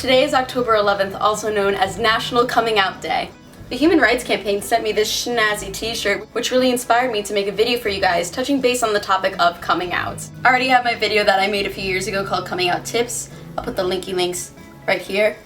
Today is October 11th, also known as National Coming Out Day. The Human Rights Campaign sent me this snazzy t-shirt, which really inspired me to make a video for you guys touching base on the topic of coming out. I already have my video that I made a few years ago called Coming Out Tips. I'll put the links right here.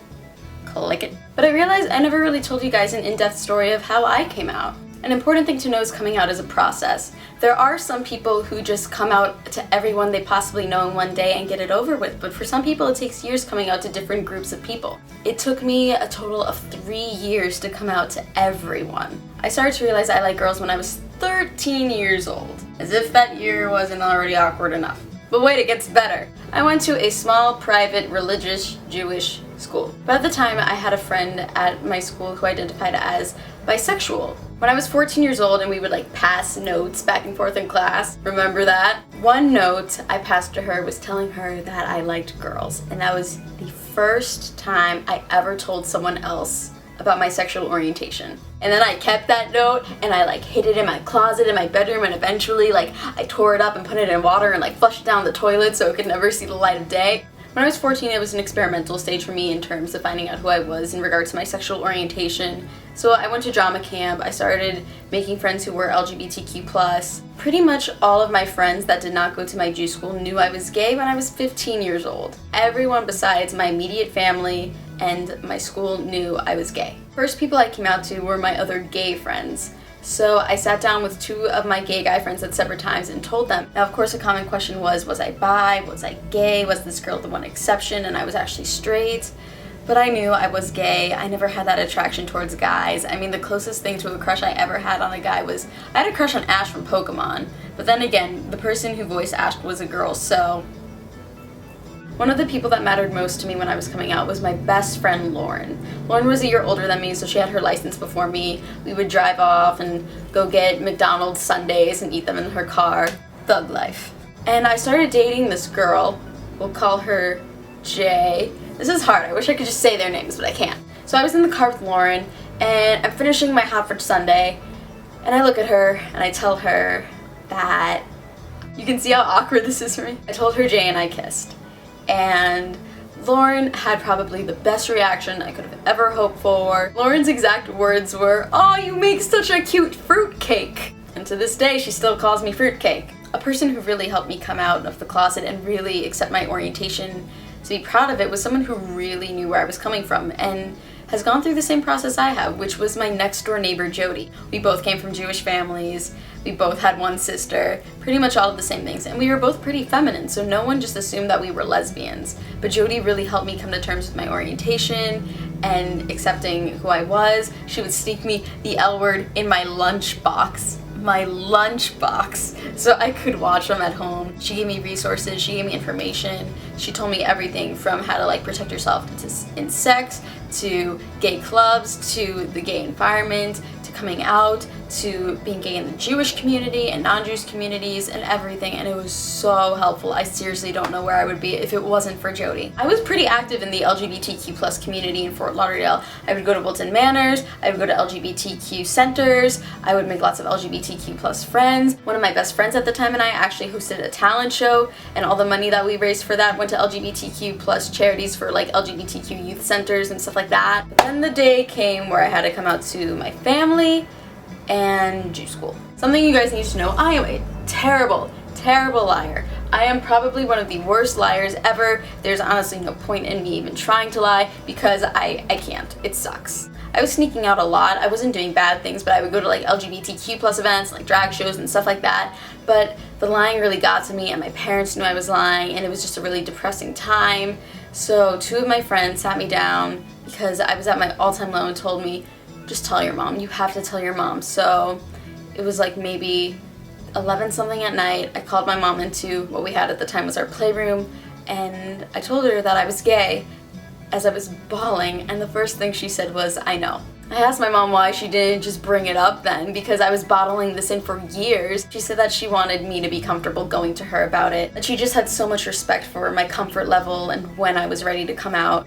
Click it. But I realized I never really told you guys an in-depth story of how I came out. An important thing to know is coming out is a process. There are some people who just come out to everyone they possibly know in one day and get it over with, but for some people it takes years coming out to different groups of people. It took me a total of 3 years to come out to everyone. I started to realize I like girls when I was 13 years old. As if that year wasn't already awkward enough. But wait, it gets better. I went to a small, private, religious, Jewish school. But at the time, I had a friend at my school who identified as bisexual. When I was 14 years old and we would pass notes back and forth in class, remember that? One note I passed to her was telling her that I liked girls. And that was the first time I ever told someone else about my sexual orientation. And then I kept that note and I hid it in my closet in my bedroom, and eventually I tore it up and put it in water and flushed it down the toilet so it could never see the light of day. When I was 14, it was an experimental stage for me in terms of finding out who I was in regards to my sexual orientation. So I went to drama camp, I started making friends who were LGBTQ+. Pretty much all of my friends that did not go to my Jewish school knew I was gay when I was 15 years old. Everyone besides my immediate family and my school knew I was gay. First people I came out to were my other gay friends. So I sat down with 2 of my gay guy friends at separate times and told them. Now of course a common question was I bi, was I gay, was this girl the one exception and I was actually straight? But I knew I was gay. I never had that attraction towards guys. I mean, the closest thing to a crush I ever had on a guy was, I had a crush on Ash from Pokemon. But then again, the person who voiced Ash was a girl, so. One of the people that mattered most to me when I was coming out was my best friend, Lauren. Lauren was a year older than me, so she had her license before me. We would drive off and go get McDonald's sundaes and eat them in her car. Thug life. And I started dating this girl. We'll call her Jay. This is hard. I wish I could just say their names, but I can't. So I was in the car with Lauren, and I'm finishing my hot fudge sundae, and I look at her, and I tell her that, you can see how awkward this is for me? I told her Jay and I kissed. And Lauren had probably the best reaction I could have ever hoped for. Lauren's exact words were, "Oh, you make such a cute fruitcake." And to this day, she still calls me fruitcake. A person who really helped me come out of the closet and really accept my orientation, to be proud of it, was someone who really knew where I was coming from and has gone through the same process I have, which was my next door neighbor, Jody. We both came from Jewish families, we both had one sister, pretty much all of the same things, and we were both pretty feminine, so no one just assumed that we were lesbians. But Jody really helped me come to terms with my orientation and accepting who I was. She would sneak me the L word in my lunchbox. My lunchbox, so I could watch them at home. She gave me resources, she gave me information, she told me everything from how to protect yourself in sex, to gay clubs, to the gay environment, to coming out, to being gay in the Jewish community and non-Jewish communities and everything, and it was so helpful. I seriously don't know where I would be if it wasn't for Jody. I was pretty active in the LGBTQ+ community in Fort Lauderdale. I would go to Wilton Manors, I would go to LGBTQ centers, I would make lots of LGBTQ+ friends. One of my best friends at the time and I actually hosted a talent show, and all the money that we raised for that went to LGBTQ+ charities for LGBTQ youth centers and stuff like that. But then the day came where I had to come out to my family and Jew school. Something you guys need to know, I am a terrible liar. I am probably one of the worst liars ever. There's honestly no point in me even trying to lie because I can't. It sucks. I was sneaking out a lot. I wasn't doing bad things, but I would go to LGBTQ+ events, drag shows and stuff like that. But the lying really got to me, and my parents knew I was lying, and it was just a really depressing time. So 2 of my friends sat me down because I was at my all-time low and told me, just tell your mom. You have to tell your mom. So it was maybe 11 something at night. I called my mom into what we had at the time was our playroom, and I told her that I was gay as I was bawling, and the first thing she said was, "I know." I asked my mom why she didn't just bring it up then, because I was bottling this in for years. She said that she wanted me to be comfortable going to her about it, that she just had so much respect for my comfort level and when I was ready to come out.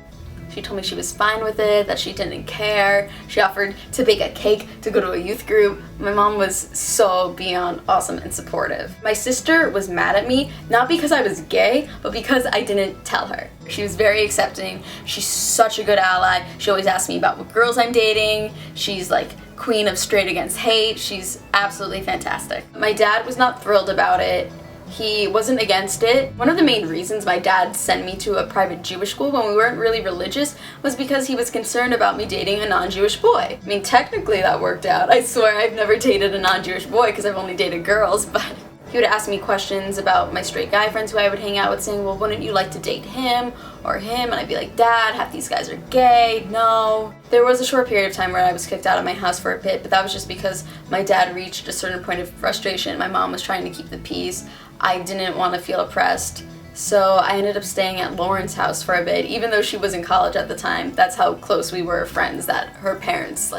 She told me she was fine with it, that she didn't care. She offered to bake a cake to go to a youth group. My mom was so beyond awesome and supportive. My sister was mad at me, not because I was gay, but because I didn't tell her. She was very accepting. She's such a good ally. She always asks me about what girls I'm dating. She's like queen of straight against hate. She's absolutely fantastic. My dad was not thrilled about it. He wasn't against it. One of the main reasons my dad sent me to a private Jewish school when we weren't really religious was because he was concerned about me dating a non-Jewish boy. I mean, technically that worked out. I swear I've never dated a non-Jewish boy because I've only dated girls, but he would ask me questions about my straight guy friends who I would hang out with, saying, well, wouldn't you like to date him or him? And I'd be like, Dad, half these guys are gay. No. There was a short period of time where I was kicked out of my house for a bit, but that was just because my dad reached a certain point of frustration. My mom was trying to keep the peace. I didn't want to feel oppressed, so I ended up staying at Lauren's house for a bit, even though she was in college at the time. That's how close we were friends, that her parents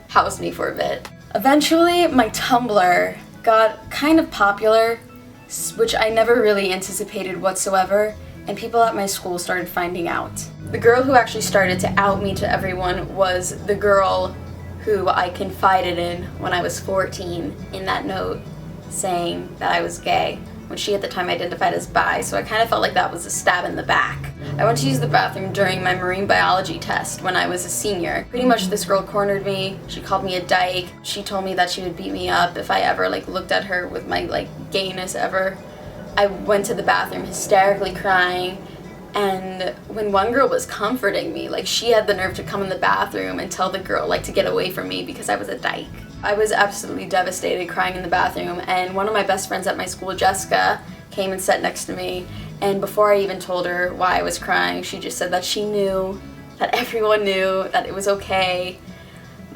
housed me for a bit. Eventually, my Tumblr got kind of popular, which I never really anticipated whatsoever, and people at my school started finding out. The girl who actually started to out me to everyone was the girl who I confided in when I was 14 in that note saying that I was gay, when she at the time identified as bi, so I kind of felt like that was a stab in the back. I went to use the bathroom during my marine biology test when I was a senior. Pretty much this girl cornered me, she called me a dyke, she told me that she would beat me up if I ever looked at her with my gayness ever. I went to the bathroom hysterically crying, and when one girl was comforting me, she had the nerve to come in the bathroom and tell the girl to get away from me because I was a dyke. I was absolutely devastated, crying in the bathroom, and one of my best friends at my school, Jessica, came and sat next to me, and before I even told her why I was crying, she just said that she knew, that everyone knew, that it was okay.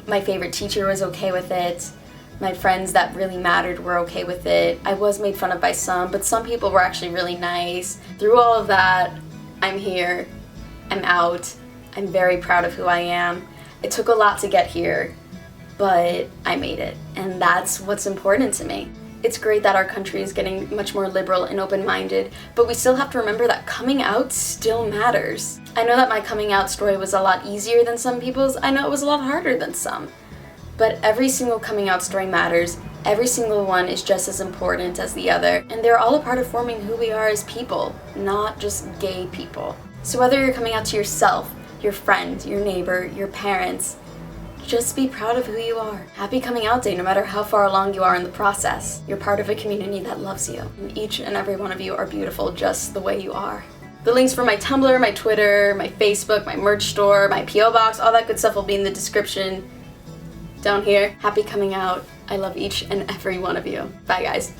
My favorite teacher was okay with it. My friends that really mattered were okay with it. I was made fun of by some, but some people were actually really nice. Through all of that, I'm here, I'm out, I'm very proud of who I am. It took a lot to get here, but I made it, and that's what's important to me. It's great that our country is getting much more liberal and open-minded, but we still have to remember that coming out still matters. I know that my coming out story was a lot easier than some people's. I know it was a lot harder than some. But every single coming out story matters. Every single one is just as important as the other, and they're all a part of forming who we are as people, not just gay people. So whether you're coming out to yourself, your friend, your neighbor, your parents, just be proud of who you are. Happy Coming Out Day, no matter how far along you are in the process. You're part of a community that loves you, and each and every one of you are beautiful just the way you are. The links for my Tumblr, my Twitter, my Facebook, my merch store, my P.O. box, all that good stuff will be in the description down here. Happy coming out. I love each and every one of you. Bye, guys.